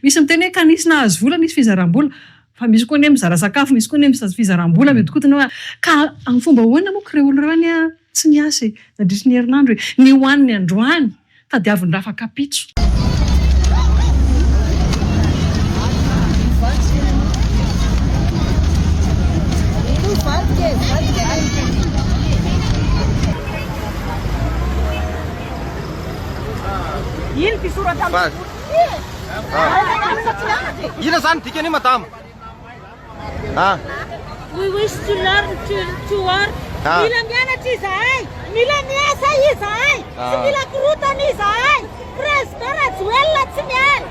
Misy miteny hoe kanisy nahazo vola nisy fizaram-bola fa misy koa ny mizara sakafo, misy koa ny misazy fizaram-bola mety kotona hoe ka amin'ny fomba hoana moa ireo olona ireo any tsy miasa nandritry ny herinandro ny hoan'ny androany tadiavin-draha fakapitso. Ina zany dikany madame? We wish to learn to work. Mila mianatra izahay, mila miasa izahay, tsy mila korotana izahay. Presidara Joel tsy miala.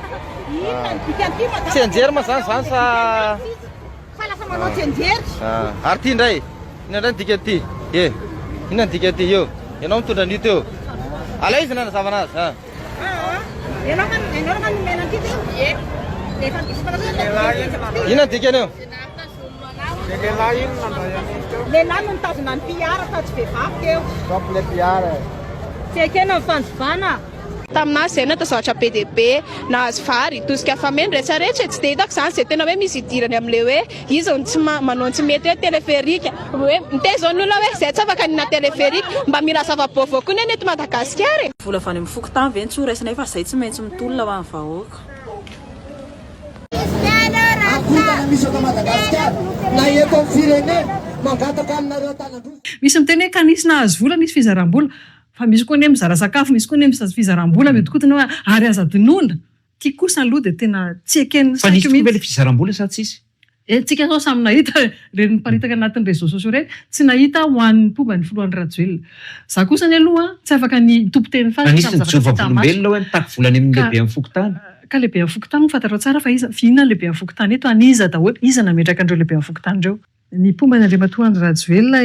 Inona ny dikany ty madame? Tsy anjery ma zany sa fa lafa manao tsy anjery. Ary ty indray, ina indray ny dikany ty? Inona ny dikany ty eo? Ianao mitondra an'ito eo. Alay izy na nazavana azy. Ianao no mena an'ity ty? Inona ny dikany eo? Lehilahy no nitazona ny piara fa tsy vehivavy teo. Tompile piara. Tsy ekena ny fanjovana. Taminazy zay natazahatra be dia be nahazo vary tosika fameny rehetrarehetra tsy dia hitako izany izay tena hoe misy idirany amin'ilay hoe izy tsy manao tsy mety hoe teleferika hoe mitezao ny olona hoe izay tsy afaka nina teleferika mba mila zava-baovao koa ny eto Madagasikara. Vola avy any amin'ny fokotany ve ny tsy ho raisina fa izay tsy maintsy mitolona ho an'ny vahoaka. Misy miteny hoe kanisy nahazo vola nisy fizaram-bola fa misy koa ny mizara sakafo, misy koa ny misazy fizaram-bola mety kotona hoe ary aza dinoina. Ty kosa aloha dia tena tsy ekeny fa nisy koa le fizaram-bola sa tsisy? Tsika zao samy nahita ireny miparitaka anatin'ny réseaux sociaux ireny tsy nahita ho an'ny pomba ny filohan'ny Rajoelina. Za kosa ny aloha tsy afaka ny tompo-teny fa anisy ny jovavolombelona hoe mitaky volany amin'ny lehibe amin'ny fokotany. Ka lehibe amin'ny fokotany fantarao tsara fa inona lehibe amin'ny fokotany eto aniza daholo iza nametraka andreo lehibe amin'ny fokotany ireo. Ny pomba ny andriamatoa Andry Rajoelina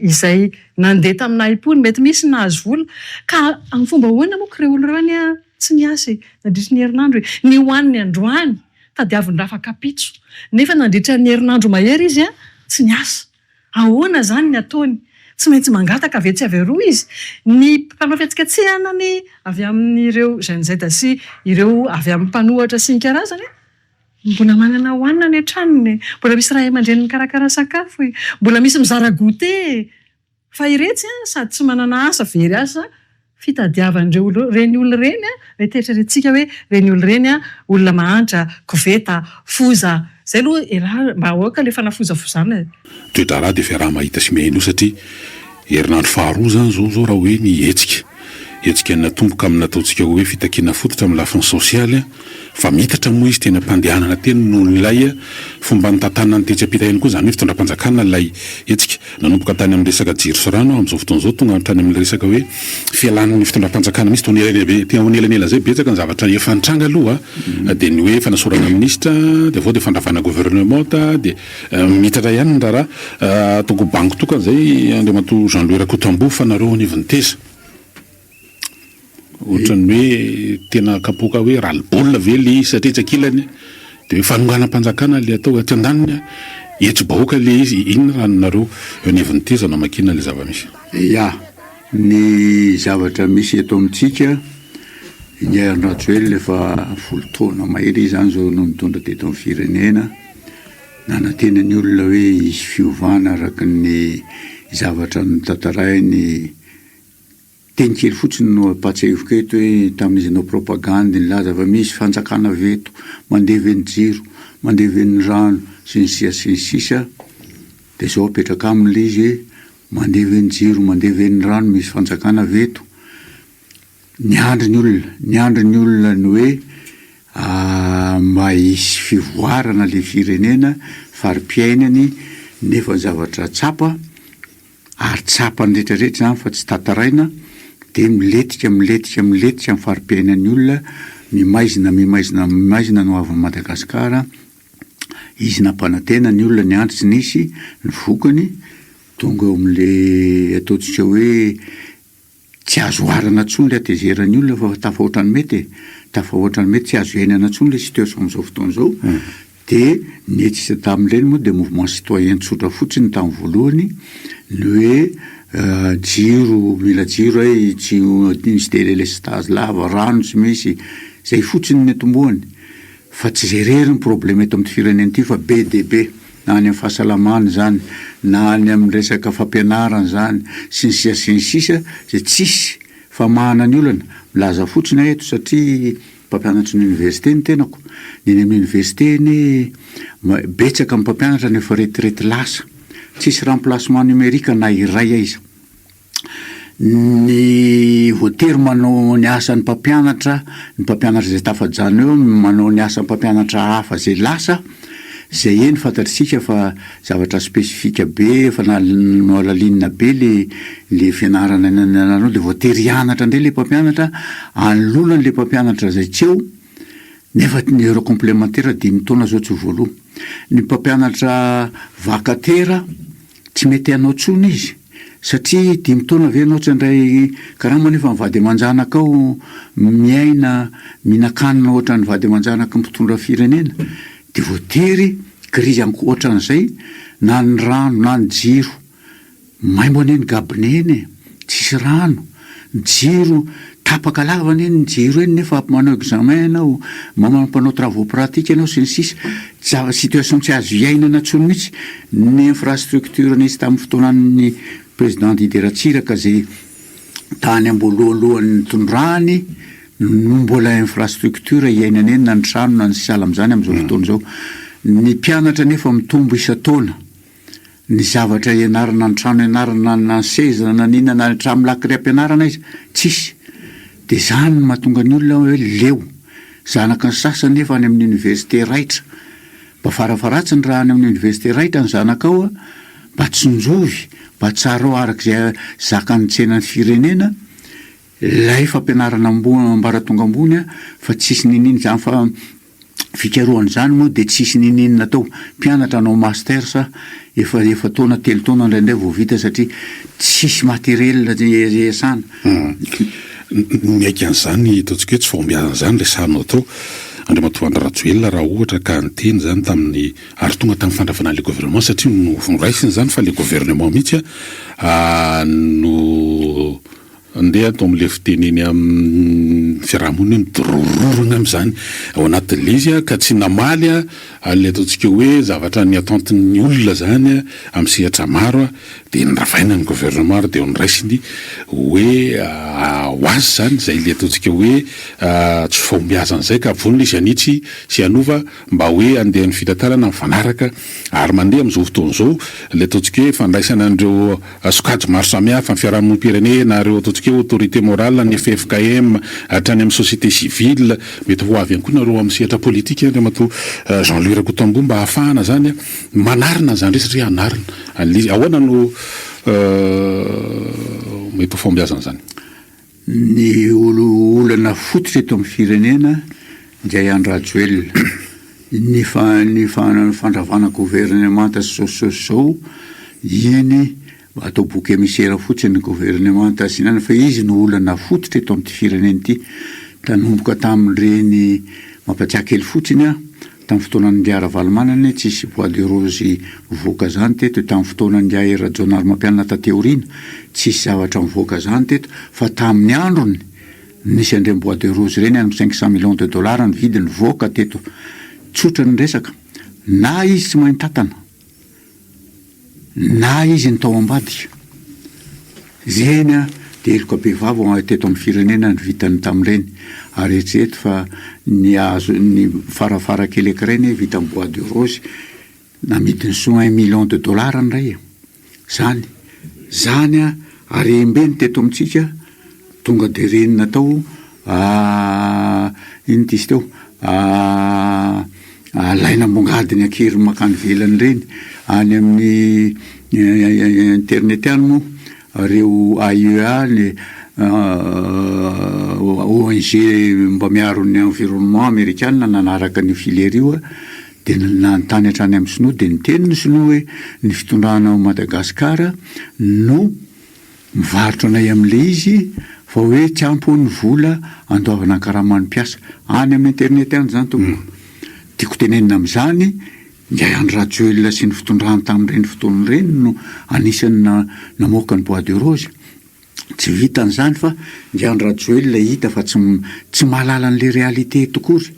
izay nandeha tamin'ny aim-pony mety misy nahazo vola ka amin'ny fomba hoana moa ireo olona ireo any tsy miasa nandritry ny herinandro ny hoan'ny androany tadiavin-draha fakapitso nefa nandritra ny herinandro mahery izy tsy miasa. Ahoana zany ny ataony? Tsy maintsy mangataka ve tsy averoa izy. Ny mpanao fihetsiketsehana ny avy amin'ireo Gen Z sy ireo avy amin'ny mpanohatra sy ny karazany mbola manana hoanina ny an-tranony, mbola misy ray aman-dreny mikarakara sakafo, mbola misy mizara goûter fa iretsy sady tsy manana asa very asa fitadiavan'ireo reny olona reny reheteretraretsika hoe reny olona reny olona mahantra, koveta, foza zay aloha mba ahoaka le fanafozafozana. Toedraraha dia fiaraha mahita sy miheno satria herinandro faharoa zany zao raha hoe ny hetsika natomboka amin'ny nataontsika hoe fitakiana fototra amin'ny lafiny sosialy fa mitatra moa izy tena mpandehanana teny noho nylay fomba nytantanana ny tetsapita ihany koa zany hoe fitondram-panjakana lay hetsika nanomboka tany amin'ny resaka jiro sy rano amin'izao fotoan'izao tonga tany amin'ny resaka hoe fialan'ny fitondram-panjakana misy tonelanela zay betsaka ny zavatra efa nitranga aloha dia ny hoe fanasorana minisitra dia avao dia fandravana gouvernementa dia mitatra ihany ny raha tonga banky tokana zay andriamatoa Jean-Louis Rakotombo fa nareo anivon'ny teza ohatrany hoe tena kapoka hoe ralibolina ve le satretsa-kilany dia hoe fanonganam-panjakana le atao aty an-daniny hetso-bahoaka le izy inona ranonareo eo anivon'ny teza na makina le zava-misy. Ny zavatra misy eto amintsika ny Rajoelina efa folo taona mahery izy zany zao no mitondra teto amin'ny firenena nanantena ny olona hoe isy fiovana araka ny zavatra notantarahiny teny kely fotsiny no apatsahivoko eto hoe tamin'izy anao propagande nilaza fa misy fanjakana veto mandevy ny jiro mandevy ny rano sy ny sisa dia zao apetraka amin'ilay izy hoe mandevy ny jiro mandevy ny rano misy fanjakana veto niandry ny olona ny hoe mba hisy fivoarana le firenena fari-piainany nefa zavatra tsapa ary tsapa ny rehetrarehetra zany fa tsy tataraina dia miletika amin'ny fari-piainan'ny olona mimaizina no avy Madagasikara izy nampanantena ny olona ny andry tsy nisy ny vokany tonga eo amin'le ataontsika hoe tsy azo arana ntsony le atezeran'ny olona fa tafahoatrany mety tsy azo iainana ntsony le situation amin'izao fotoan'izao dia nietsisa tamin'ireny moa dia mouvement citoyen tsotra fotsiny tamin'ny voalohany ny hoe mila jiro tsy misy délélestage lava rano tsy misy zay fotsiny ny etomboany fa tsy zay rery ny problema eto amin'ny firenena ity fa be dia be na any amin'ny fahasalamana zany na any amin'ny resaka fampianarana zany sy ny sisa zay tsisy famahana ny olana milaza fotsiny eto satria mpampianatra ny université ny tenako ny amin'ny université ny betsaka amin'ny mpampianatra ny efa retirety lasa tsisy remplacement numérique na iray aiza ny voatery manao ny asan'ny mpampianatra zay tafajano eo manao ny asan'ny mpampianatra hafa zay lasa zay eny fantatritsika fa zavatra spesifika be fa no alalinina be le fianarana nanao de voatery hianatra indray le mpampianatra anolona le mpampianatra zay tsy eo nefa ny heure complémentaire 5 taona zao tsy voaloha ny mpampianatra vakatera tsy mety anao tsony izy satria 5 taona ve anao tsy andray karaha manefa mivady aman-janaka ao miaina mihinan-kanina ohatra ny vady aman-janaka mpitondra firenena de voatery krizy ohatran'izay na ny rano na ny jiro maimbo ane ny gabineny tsisy rano ny jiro tapaka lavana eny ny jiro eny nefa manao examen anao mampanao travaux pratique anao sy ny sisa situation tsy azo iainana tsony mihitsy ny infrastructure nisy tamin'ny fotoanan'ny président Didier Ratsiraka zay tany ambolohalohan'ny tondrany no mbola infrastructure iainana eny na ny trano na ny sala am'izany am'izao fotoana zao ny mpianatra nefa mitombo isa-taona ny zavatra ianarana ny trano ianarana na seza na nina na trano lakiry ampianarana izy tsisy de zany no mahatonga ny olona hoe leo zanaka ny sasany nefa any amin'ny université raitra mba farafaratsiny raha any amin'ny université raitra ny zanaka ao mba tsonjovy mba tsara ao arak'izay zakany tsenany firenena lay fampianarana ambaratonga ambony fa tsisy nininy zany fa fikaroany zany moa de tsisy nininy natao mpianatra anao master sa efa taona 3 taona indraindray vao vita satria tsisy materiel iasana miaiky an'izany ataontsika hoe tsy fahombiazana zany resanao tao Andriamatoa Rajoelina raha ohatra ka niteny zany tamin'ny ary tonga tamin'ny fandrafanan'le gouvernement satria no raisiny zany fa le gouvernement mihitsy no andeha atao amin'le fiteneny amin'ny fiarahamonina midorororona amin'izany ao anatin'le izy ka tsy namaly le ataontsika hoe zavatra ny atantin'ny olona zany amin'ny sehatra maro de niravaina ny gouvernement de niraisiny hoe ho azy zany zay le ataontsika hoe tsy fahombiazan'izay ka vonona izy anitsy sy anova mba hoe andeha ny fitantarana mifanaraka ary mandeha amin'izao fotoana zao le ataontsika hoe fandraisana an'ireo sokajy maro samihafa ny fiarahamonim-pirenena na ireo ataontsika hoe autorité morale ny FFKM hatrany amin'ny société civile mety ho avy ihany koa nareo amin'ny sehatra politika Andriamatoa Jean-Louis Rakotombo mba ahafahana zany manarina zany resatra hoe anarina ahoana no mety ho fahombiazana zany ny olana fototra eto amin'ny firenena Ndiaye Rajoelina ny fandravana gouvernement zao iny atao boky émissaire fotsiny gouvernement tasinana fa izy no olana fototra eto amin'ny firenena ity tanomboka tamin'ireny mampatsiaka kely fotsiny tamin'ny fotoanan'ny Ndiaye Ravalomanana tsisy bois de rose mivoaka zany teto tamin'ny fotoanan'ny Ndiaye Rajonary mampianana tateorina tsisy zavatra mivoaka zany teto fa tamin'ny androny nisy andreny bois de rose reny amin'ny 500 millions de dollars ny vidiny voaka teto tsotra ny resaka na izy tsy mahay tatana na izy ny tao ambadika zeny de eloka be vavo teto amin'ny firenena ny vitany tamin'ireny ary eritrereto fa ny azo ny farafara kely ekireny vita amin'ny bois de rose na midiny so 1 million de dollars ndray zany ary embeny teto amintsika tonga de reny natao iny tisy teo alaina mbongadiny akery makany velany reny any amin'ny internet any moa reo AIEA ny ONG mba miaro ny environnement américaine nanaraka ny filière io de nanontany hatrany amin'ny sinoa de niteny ny sinoa hoe ny fitondrana ao Madagasikara no mivarotra anay amin'le izy fa hoe tsy ampy ny vola andoavana karama ny mpiasa any amin'ny internet any zany tombo tiako tenenina amin'izany Ndiaye Rajoelina sy ny fitondrany tamin'ireny fotoan'ireny no anisan'ny namoaka ny bois de rose tsy vitan'izany fa Ndiaye Rajoelina hita fa tsy mahalala an'le réalité tokory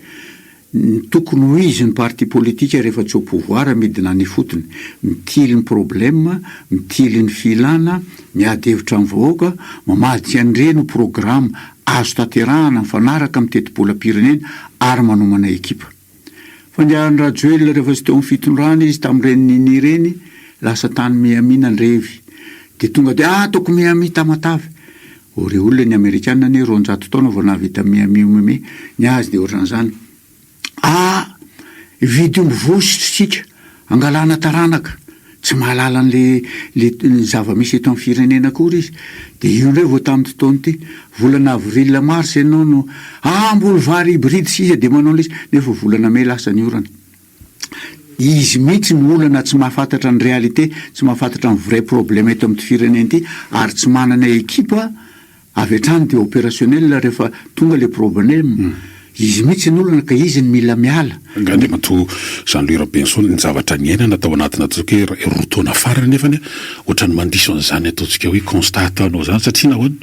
tokony ho izy ny parti politika rehefa tsy au pouvoir midina ny fotony, mitily ny problème, mitily ny filana, miady hevitra amin'ny vahoaka, mamadika an'ireny ho programme azo tanterahana mifanaraka amin'ny teti-bolam-pirenena ary manomana ekipa. Fandehan'ny Rajoelina rehefa tsy teo amin'ny fitondrana izy tamin'ireny ireny lasa tany miamina ny revy, dia tonga dia toko miami tamatavy. Reo olona ny Amerikanina ny 200 taona vao nahavita miami ny azy dia ohatran'izany. Vidy mivosotsika angalana taranaka, tsy mahalala le zava-misy eto amin'ny firenena akory izy. Dia io indray vao tamin'ny fotoana ity volana avril mars ianao no mbola vary hybride sisa dia manao an'ilay izy, nefa volana may lasa ny orana. Izy mihitsy ny olana tsy mahafantatra ny réalité, tsy mahafantatra ny vrai problème eto amin'ny firenena ity, ary tsy manana ekipa avy hatrany dia opérationnel rehefa tonga le problème. Izy mihitsy ny olana ka izy ny mila miala. Angandry mato Jean-Louis Robinson ny zavatra ny aina natao anatina ataontsika hoe roa taona farany nefany ohatrany mandiso an'izany ataontsika hoe constat ataonao zany satria nahoana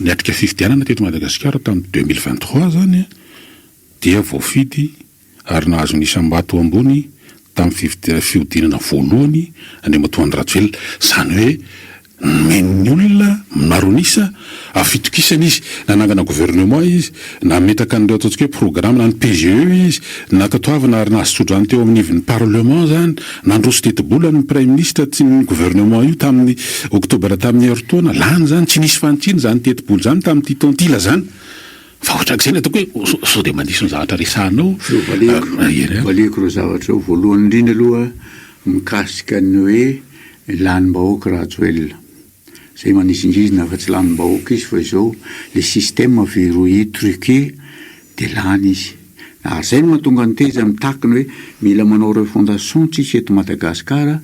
niatrika fifidianana teto Madagasikara tamin'ny 2023 zany dia voafidy ary nahazo ny isam-bato ambony tamin'ny fihodinana voalohany any Matoandro Rajoelina, zany hoe men'ny olona maronisa afitokisana izy nanangana gouvernement izy nametraka an'ireo ataontsika hoe programme na ny PGE izy nakatoavana ary nahasotrany teo amin'ny ivon'ny parlement zany nandroso teti-bola ny prime ministre tsy ny gouvernement io tamin'ny oktobra tamin'ny heritaona lany zany tsy nisy fantsiny zany teti-bola zany tamin'ny tontila zany fa ohatrak'izay ny ataoko hoe sao dia mandiso ny zavatra resahanao. Valeko reo zavatra eo voalohany indrindra aloha mikasika ny hoe lanim-bahoaka Rajoelina. Zay manisingizina fa tsy lanim-bahoaka izy fa izao le système verrouillé truqué dia lany izy. Ary zay no mahatonga ny teza mitakiny hoe mila manao refondation tsika eto Madagasikara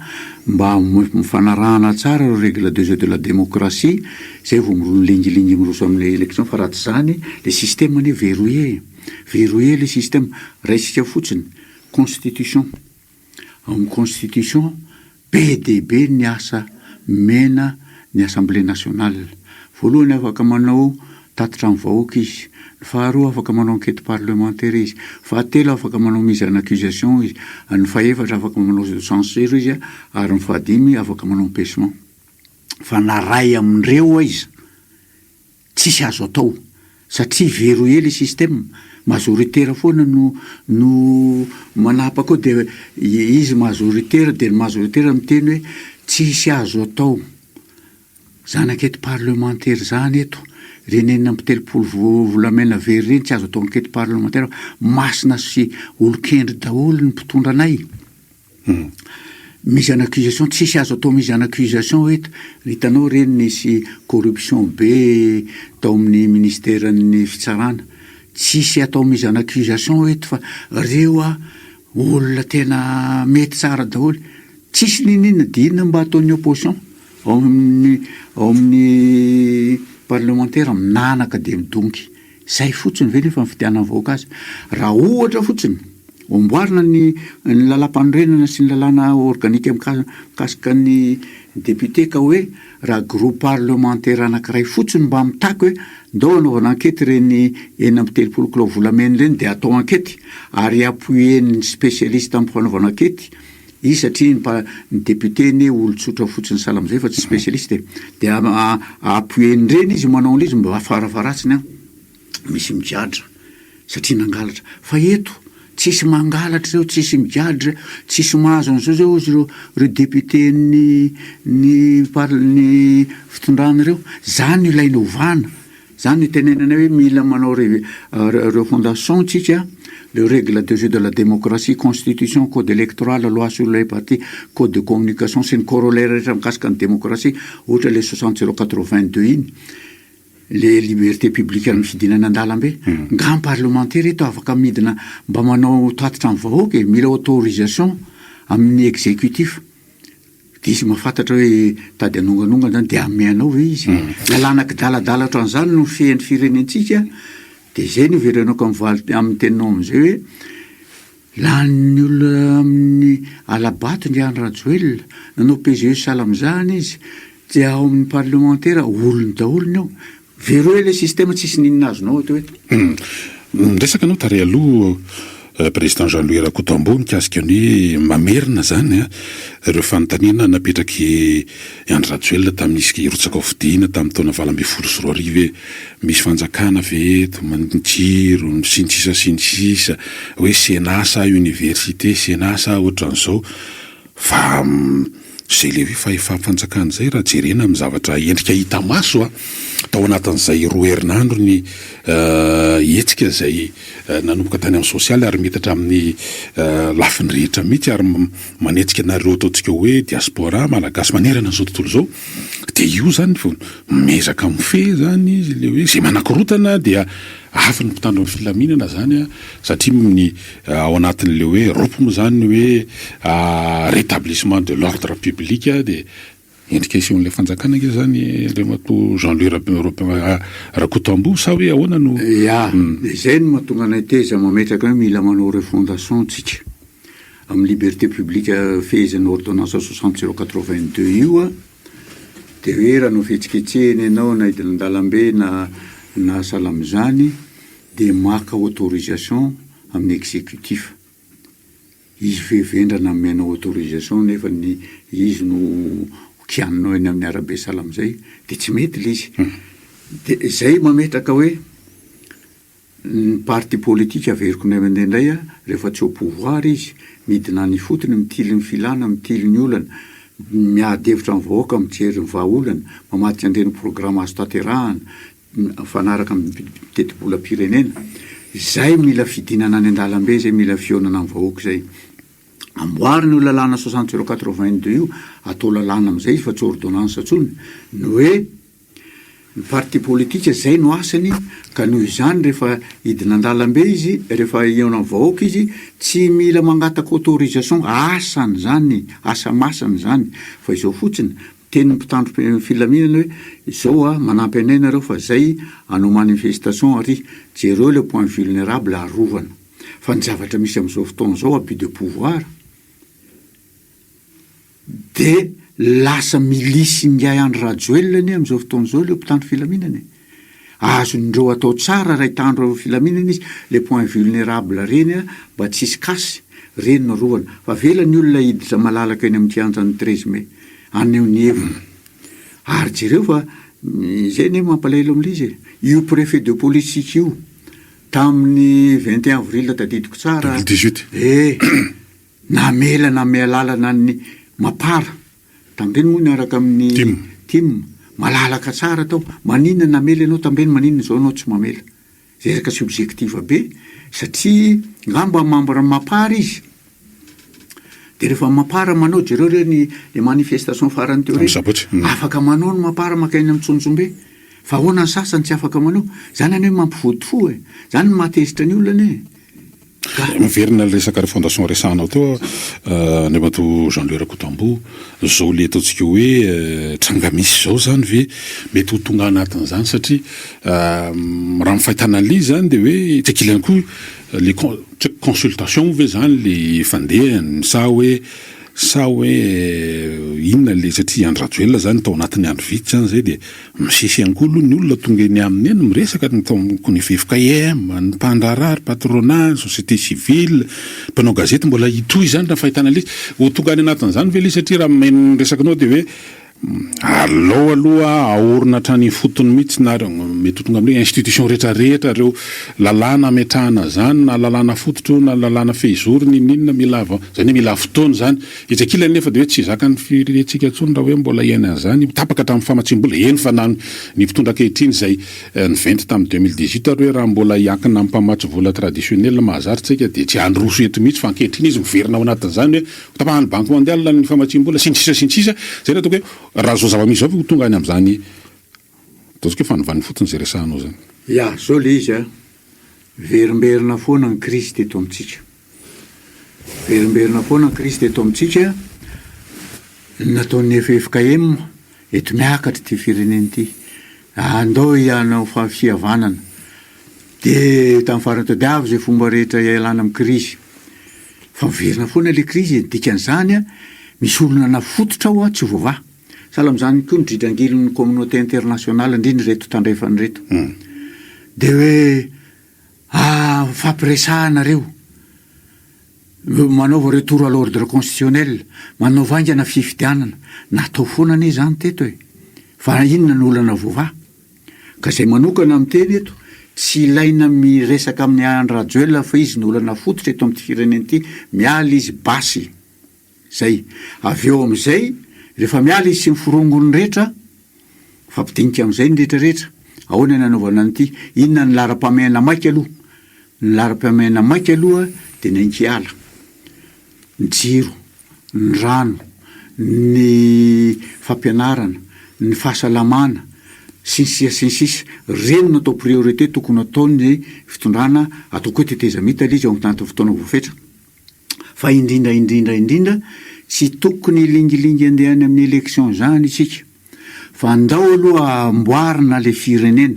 mba mifanarahana tsara ireo règle de jeu de la démocratie, zay vao milingilingy miroso amin'ny élection. Fa raha tsy zany le système ny verrouillé le système. Raisika fotsiny constitution, amin'ny constitution PDB ny asa mena ny Assemblée nationale. Voalohany afaka manao tatitra amin'ny vahoaka izy, faharoa afaka manao enquête parlementaire izy, fahatelo afaka manao mise en accusation izy, ny fahefatra afaka manao censure izy, ary ny fahadimy afaka manao empêchement. Fa naray amin'ireo izy tsisy azo atao satria verrouillé le système, majoritaire foana no manapaka ao dia izy majoritaire dia ny majoritaire miteny hoe tsisy azo atao. Zany enquête parlementaire zany eto renenina am-telopolo volamena very reny tsy azo atao enquête parlementaire, masina sy olon-kendry daholo ny mpitondra anay. Mise en accusation tsisy azo atao mise en accusation eto. Hitanao reny nisy corruption be tao amin'ny ministèren'ny fitsarana, tsisy atao mise en accusation eto fa reo olona tena mety tsara daholo, tsisy ninina dinina mba ataon'ny opposition ao amin'ny parlementaire minanaka dia midongy. Zay fotsiny ve nefa fidianana vahoaka azy. Raha ohatra fotsiny omboarina ny lalam-panorenana sy ny lalàna organika mikasika ny député ka hoe raha groupe parlementaire anankiray fotsiny mba mitako hoe ndao anaovana enquête reny 9 kilao volamena reny dia atao enquête ary appuyen'ny spécialiste amin'ny fanaovana enquête izy satria ny député ny olon-tsotra fotsiny sahala am'izay fa tsy spécialiste dia appuyen'ny reny izy manao an'izy mba afarafaratsiny misy mijadra satria nangalatra. Fa eto tsisy mangalatra reo, tsisy mijadra, tsisy mahazo an'izao zao izy reo député ny fitondrana reo. Zany ilaina ovana, zany tenenana hoe mila manao refondation tsika, le règle de jeu de la démocratie, constitution, code électoral, loi sur les partis, code de communication sy ny corollaire rehetra mikasika ny démocratie, ohatra le 60/082 iny le liberté publique amin'ny fidinana an-dalambe. Ngam parlementaire eto afaka midina mba manao tatitra amin'ny vahoaka, mila autorisation amin'ny exécutif. Dia izy mahafantatra hoe tady anonganonga zany dia amenao ve izy. Alanaky daladala ohatran'izany no fien'ny firenentsika. Dia zay no verenako amin'ny teninao amin'izay hoe lany olona amin'ny alabato ny andro Rajoelina nanao PGE sahala amin'izany izy dia ao amin'ny parlementaire olony daholo ny ao. Verrouillé le système tsisy ninona azonao atao hoe. Resaka anao tary aloha président Jean-Louis Rakotombo mikasika ny hoe mamerina zany ireo fanontaniana napetraky Andry Rajoelina tamin'nisy rotsaka fidiana tamin'ny taona 2024 hoe misy fanjakana ve eto manjiro sinsisa hoe senasa université senasa ohatran'izao fa zay le hoe fanjakana zay raha jerena amin'ny zavatra endrika hita maso tao anatin'izay 2 herinandro ny hetsika zay nanomboka tany amin'ny sosialy ary metatra amin'ny lafiny rehetra mihitsy ary manetsika nareo ataontsika hoe diaspora malagasy manerana n'izao tontolo zao dia io zany mezaka mife zany izy le hoe zay manakorotana dia afy ny mpitandro amin'ny filaminana zany satria ny ao anatin'le hoe roupement zany hoe rétablissement de l'ordre public dia endrika ision'le fanjakana ke zany le mato Jean-Louis Rakotombo sa hoe ahoana no zay no mahatonga anay teza mametraka hoe mila manao refondation tsika amin'ny liberté publique fehezana ordonnance 60/082 io dia hoe raha no fihetsiketsehany ianao na hidinan-dalambe na salamizany dia maka autorisation amin'ny exécutif izy vevendrana menao autorisation nefa ny izy no kianinao eny amin'ny arabe salamizay dia tsy mety le izy dia zay mametraka hoe ny parti politique averiko ny amindray rehefa tsy au pouvoir izy midina ny fotony mitily ny filana mitily ny olana miady hevitra ny vahoaka mijery ny vahaolana mamatika andreny programme azo tanterahana fanaraka miteti-bolam-pirenena zay mila fidinana any an-dalambe zay mila fionana amin'ny vahoaka zay amboariny io lalàna 60/082 io atao lalàna amin'izay fa tsy ordonnance atsony no hoe ny parti politique zay no asany ka noho izany rehefa hidina-dalambe izy rehefa iona amin'ny vahoaka izy tsy mila mangataka autorisation asany zany asa masany zany fa izao fotsiny teny mpitandro filaminana hoe izao manampy anay nareo fa zay anao manifestation ary jereo le point vulnérable arovana fa ny zavatra misy amin'izao fotoana zao abus de pouvoir dia lasa milisy ngiay Andry Rajoelina amin'izao fotoana zao le mpitandro filaminana azondreo atao tsara raha hitandro filaminana izy le point vulnérable reny mba tsisy kasy reny no arovana fa vela ny olona hiditra malalaka eny amin'ny kianjan'ny 13 mai aneo ny hevina ary jereo fa zay ne mampalaelo amin'izy io préfet de police io tamin'ny 21 avril tadidiko tsara 2018 namela lalana ny mapara tamreny moa niaraka amin'ny tim malalaka tsara tao maninona namela ianao tamreny maninona zao anao tsy mamela zay raka subjectif be satria ngamba membre mapara izy dia rehefa mapara manao jereo reny le manifestation farany teo reny afaka manao no mapara makainy amin'ny tsonjombe fa ahoana ny sasany tsy afaka manao zany any hoe mampivodifo zany no mahatezitra ny olana miverina le resaka refondation resanao teo ny mato Jean-Louis Rakotombo zao le ataontsika hoe tranga misy zao zany ve mety ho tonga anatin'izany satria raha mifahitana an'le zany dia hoe tsy akilany koa le consultation ve zany le fandehany sa hoe inona le satria Andry Rajoelina zany tao anatin'ny andro vitsy zany zay dia misesy angolo ny olona tonga eny amin'ny eny miresaka ny VFKM ny mpandrarary patronat société civile mpanao gazety mbola hitoy zany raha fahitana le ho tonga any anatin'izany ve le satria raha miresakanao dia hoe aloha aorina trany fotony mihitsy na mety tonga amin'ny institution rehetrarehetra reo lalàna ametrahana zany na lalàna fototro na lalàna fehizoriny ninona mila zany mila fotoana zany izy akilany nefa dia hoe tsy zaka ny firentsika ntsony raha hoe mbola iaina zany tapaka tamin'ny famatsim-bola eny fa na ny mpitondra ankehitriny zay niventy tamin'ny 2018 ary hoe raha mbola hiankina amin'ny mpamatsy vola traditionnel mahazary tsika dia tsy androso eto mihitsy fa ankehitriny izy miverina ao anatin'izany hoe tapahany banque mondiale ny famatsim-bola sintsisa zay raha toko hoe raha zao zava-misy zao ho tonga any amin'izany ataontsika hoe fanovan'ny fotony zay resahanao zany zao le izy verimberina foana ny crise teto amintsika verimberina foana ny crise teto amintsika nataon'ny FFKM eto miakatra ty fireneny ty andao ianao fihavanana dia tamin'ny farany tadiavy zay fomba rehetra ialana amin'ny crise fa miverina foana le crise dikan'izany misy olona nafototra ao tsy voavaha sahala amin'izany koa nydridrangilon'ny communauté internationale indrindra reto tandrefany reto dia hoe fampiresahanareo manaova retour à l'ordre constitutionnel, manao vaingana fifidianana, natao foana anie zany teto e. Fa inona ny olana voava. Ka zay manokana amiteny eto, tsy ilaina miresaka amin'ny Andry Rajoelina fa izy ny olana fototra eto amin'ny firenena ity, miala izy basy. Zay. Avy eo amin'izay, rehefa miala izy sy miforongony rehetra, fampidinika amin'izay ny rehetrarehetra. Ahoana ny anaovana an'ity? Inona ny laram-pameana maika aloha? Ny laram-pameana maika aloha dia ny ankiala. Ny jiro, ny rano, ny fampianarana, ny fahasalamana, sinsisa reny natao priorité tokony ataony fitondrana ataoko hoe teteza mita izy ao amin'ny fotoana voafetra. Fa indrindra tsy tokony lingilingy andehany amin'ny élection zany isika. Fa andao aloha amboarina le firenena,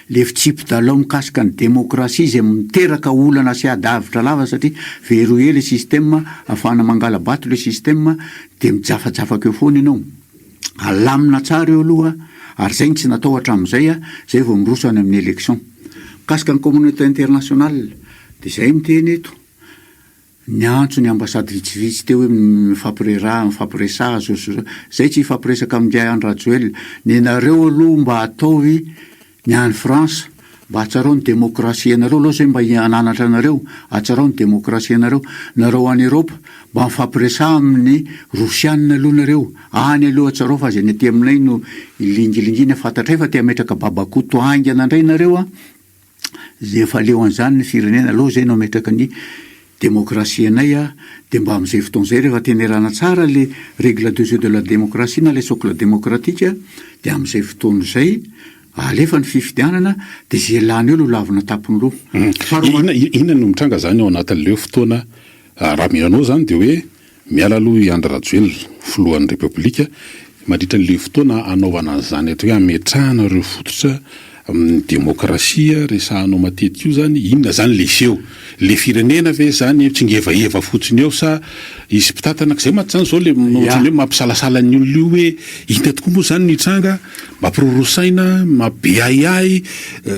le fitsipy-dalao mikasika ny démocratie izay miteraka olana sy adavitra lava satria verrouillé le système, afahana mangala bato le système, dia mijafatsafaka eo foana ianao. Alamina tsara eo aloha, ary zay tsy natao hatramin'izay zay vao miroso any amin'ny élection. Mikasika ny communauté internationale, dia zay miteny eto. Ny antso ny ambassady vitsivitsy teo hoe mifampiresah zay tsy hifampiresaka amin'ny Andry Rajoelina. Ny nareo aloha mba ataovy ny any France, mba atsarao ny démocratie anareo aloha zay mba ananatra anareo, atsarao ny démocratie anareo. Nareo any Europe mba mifampiresah amin'ny Rosianina aloha nareo, any aloha atsarao fa zay ny aty aminay no ilingilingina fantatray fa ty ametraka babakoto aingana indray nareo zay efa leo an'izany ny firenena aloha zay no ametraka ny démocratie anay dia mba amin'izay fotoan'izay rehefa tenerana tsara le règle de jeu de la démocratie na le socle démocratique, dia amin'izay fotoan'izay alefa ny fifidianana dia zay lany eo lavina tapony loha. Inona no mitranga zany ao anatin'ileo fotoana raha miranao zany dia hoe miala aloha i Andry Rajoelina filohan'ny repoblika mandritra n'ilay fotoana anaovana an'izany atao hoe ametrahana ireo fototra amin'ny démocratie resahanao matetika io zany, inona zany leseo le firenena ve zany tsy ngevaeva fotsiny eo sa izy mpitatana zay mahatsany zao le hoe mampisalasala ny olona io hoe inona tokoa moa zany ny tranga mampirorosaina mabeaiay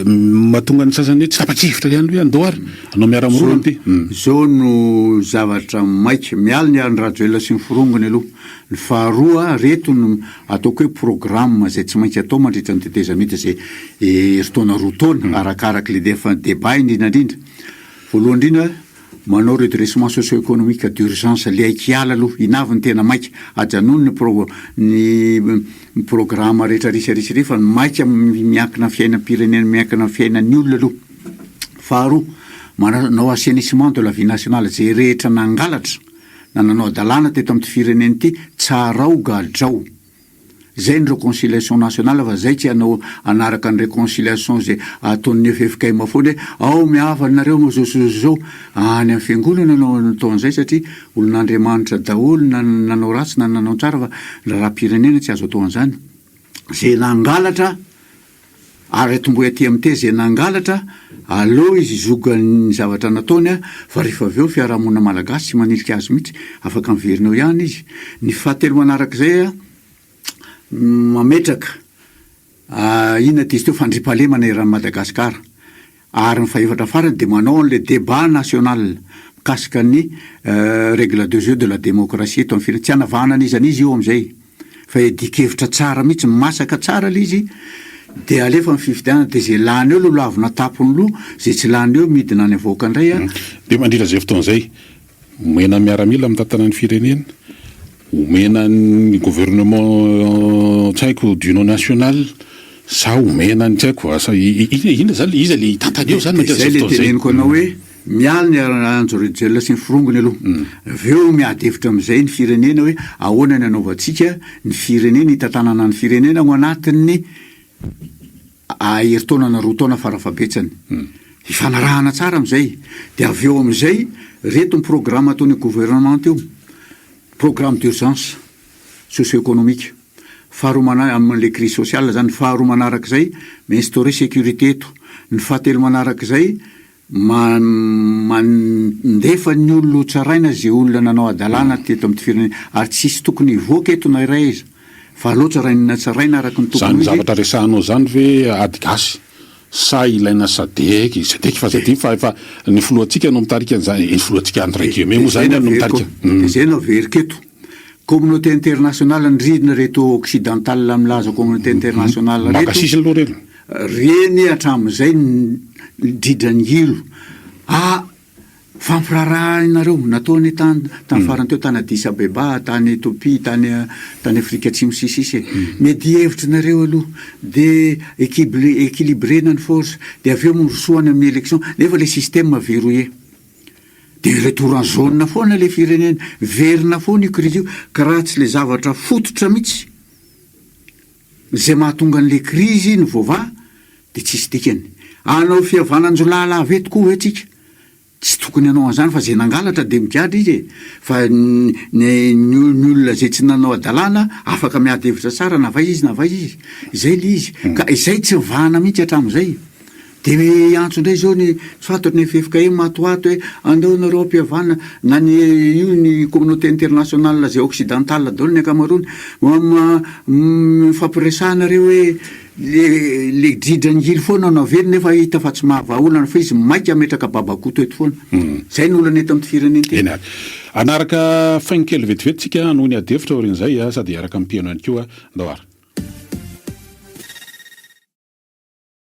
mahatonga ny sasany hoe tsy tapakevitra ihany hoe andao ary anao miara-mirona ty zao no zavatra maika miala ny Andry Rajoelina sy ny forongony aloha. Ny faharoa reto no ataoko hoe programme zay tsy maintsy atao mandritra ny teteza mita zay eritaona roa taona arakaraka le débat indrindrandrindra. Voalohany indrindra manao redressement socio-économique d'urgence le aikiala aloha inavy ny tena maika ajanony ny programme rehetra risy fa ny maika miankina fiainam-pirenena miankina fiainan'ny olona aloha. Faharoa manao assainissement de la vie nationale zay rehetra nangalatra nanao adalàna teto amin'ny firenena ity tsarao gadrao. Zay ny réconciliation nationale fa zay tsy anao anaraka ny réconciliation zay ataon'ny FFKM foana ao miavana nareo mo zao any amin'ny fiangonana nanao nataon'izay satria olon'Andriamanitra daholo nanao ratsy na nanao tsara fa raha-pirenena tsy azo atao an'izany. Zay nangalatra ary tombo aty amin'ny te zay nangalatra aloha izy zogany zavatra nataony fa rehefa avy eo fiarahamonina malagasy tsy manilika azy mihitsy afaka miverinao ihany izy. Ny fahatelo manarak'izay mametraka inona ty izy teo fandriampahalemana eran'ny Madagasikara ary ny faefatra farany dia manao an'le débat national mikasika ny règle de jeu de la démocratie eto amin'ny firenena. Tsy hanavahana izy an'izy io amin'izay fa edikevitra tsara mihitsy masaka tsara le izy dia alefa ny fifidianana dia zay lany eo aloha lavina tapony loha zay tsy lany eo midina any avoaka indray dia mandritra zay fotoan'izay omena miaramila amin'ny tantana ny firenena, omena ny gouvernement tsy haiko d'union nationale sa omena ny tsy haiko asa ina zany izy le tantany eo zany zay le teneniko anao hoe miala ny Andry Rajoelina sy ny forongony aloha avy eo miady hevitra amin'izay ny firenena hoe ahoana ny anaovantsika ny firenena hitantanana ny firenena ao anatin'ny eritaonana roa taona farafabetsany hifanarahana tsara amin'izay dia avy eo amin'izay reto ny programme ataony gouvernement eo programme d'urgence socio-économique. Faharoa amin'le crise sociale zany. Faharoa manarak'izay instaurer sécurité eto. Ny fahatelo manarak'izay mandefa ny olona tsaraina zay olona nanao adalàna teto amin'ny firenena ary tsisy tokony hivoaka eto na iray izy fa aloha tsaraina araka ny tokony zany zavatra resahanao zany ve ady gasy sa ilaina sadeky fa fa ny foloantsika no mitarika an'izany ny foloantsika andray guillemets moa zany no mitarika zay no averiketo communauté internationale ny ridina reto occidental milaza communauté internationale makasisy aloha reny reny hatramin'izay dridran'ilo fampiraraha inareo nataony tany farany teo tany Addis Abeba tany Ethiopie tany Afrika Atsimo sisisy mety hevitry nareo aloha de équilibrena ny force de aveo rosoany amin'ny élection nefa le système verrouillé de retour en zone foana le firenena verina foana io crise io ka raha tsy le zavatra fototra mihitsy zay mahatonga an'le crise ny vova de tsisy dikany anao fihavananjolala aveto koa etsika tsy tokony anao an'izany fa zay nangalatra de migadra izy fa ny olona zay tsy nanao adalàna afaka miady hevitra tsara na vai izy zay le izy ka izay tsy vahana mihitsy hatramin'izay de antso indray zao ny fantatry ny FFKM matoato hoe andeo nareo mpihavana na io ny communauté internationale zay occidentale daholo ny akamarony fampiresanareo hoe le dridran'ily foana no avely nefa hita fa tsy mahavaolana fa izy maika ametraka babakoto eto foana zay ny olana eto amin'ny firenena anaraka fainkely vetivety tsika noho ny adefitra orin'izay sady araka amin'ny piano ihany koa ndao ary